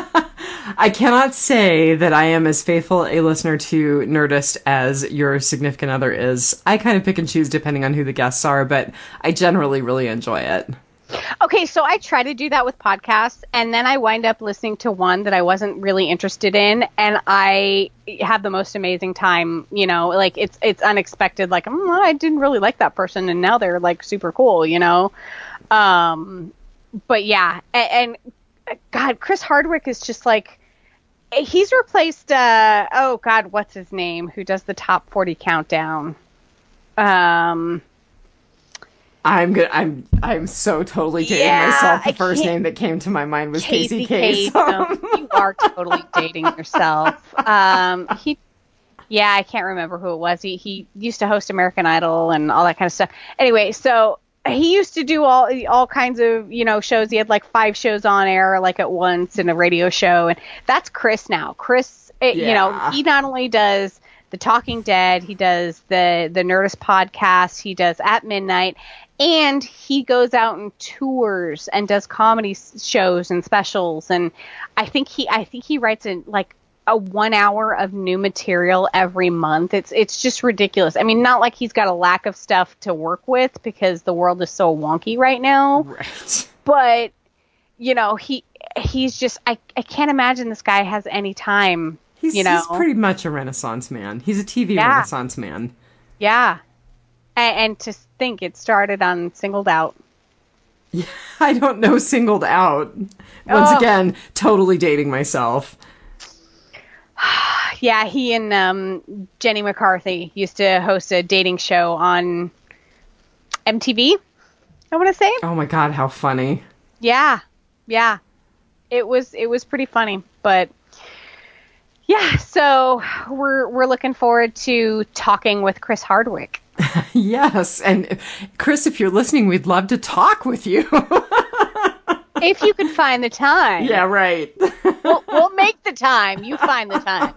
I cannot say that I am as faithful a listener to Nerdist as your significant other is. I kind of pick and choose depending on who the guests are, but I generally really enjoy it.
Okay, so I try to do that with podcasts, and then I wind up listening to one that I wasn't really interested in, and I have the most amazing time. You know, like it's unexpected. Like, I didn't really like that person, and now they're like super cool. You know, but yeah, and God, Chris Hardwick is just like, he's replaced, oh God, what's his name? Who does the top 40 countdown? I'm
so totally dating myself. The first name that came to my mind was Casey Kasem.
You are totally dating yourself. I can't remember who it was. He used to host American Idol and all that kind of stuff. Anyway, so he used to do all kinds of, you know, shows. He had like 5 shows on air, like at once, in a radio show. And that's Chris now. Chris, you know, he not only does The Talking Dead, he does the Nerdist podcast, he does At Midnight, and he goes out and tours and does comedy shows and specials. And I think he writes in like a 1 hour of new material every month. It's just ridiculous. I mean, not like he's got a lack of stuff to work with because the world is so wonky right now.
Right.
But, you know, he's just, I can't imagine this guy has any time. He's
pretty much a Renaissance man. He's a TV Renaissance man.
Yeah. And to think it started on Singled Out.
Yeah, I don't know Singled Out. Once again, totally dating myself.
Yeah, he and Jenny McCarthy used to host a dating show on MTV, I want to say.
Oh my God, how funny.
Yeah. It was pretty funny, but yeah, so we're looking forward to talking with Chris Hardwick.
Yes, and Chris, if you're listening, we'd love to talk with you.
If you can find the time.
Yeah, right.
We'll make the time. You find the time.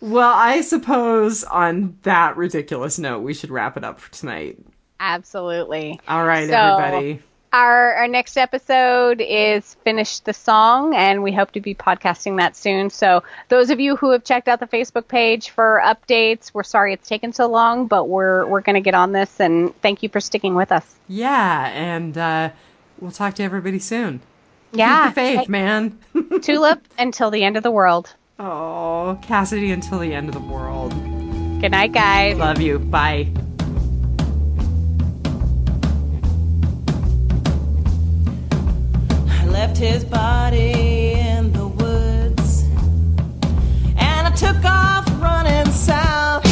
Well, I suppose on that ridiculous note, we should wrap it up for tonight.
Absolutely.
All right, everybody.
Our next episode is Finish the Song, and we hope to be podcasting that soon. So those of you who have checked out the Facebook page for updates, we're sorry it's taken so long, but we're going to get on this, and thank you for sticking with us.
Yeah, and we'll talk to everybody soon.
Yeah.
Keep the faith, man.
Tulip until the end of the world.
Oh, Cassidy until the end of the world.
Good night, guys.
Love you. Bye.
Left his body in the woods, and I took off running south.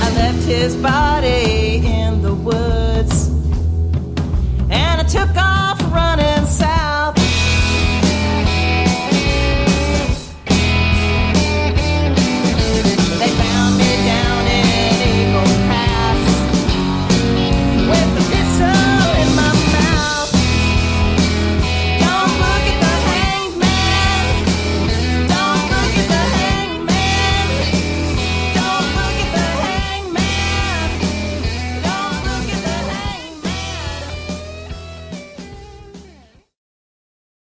I left his body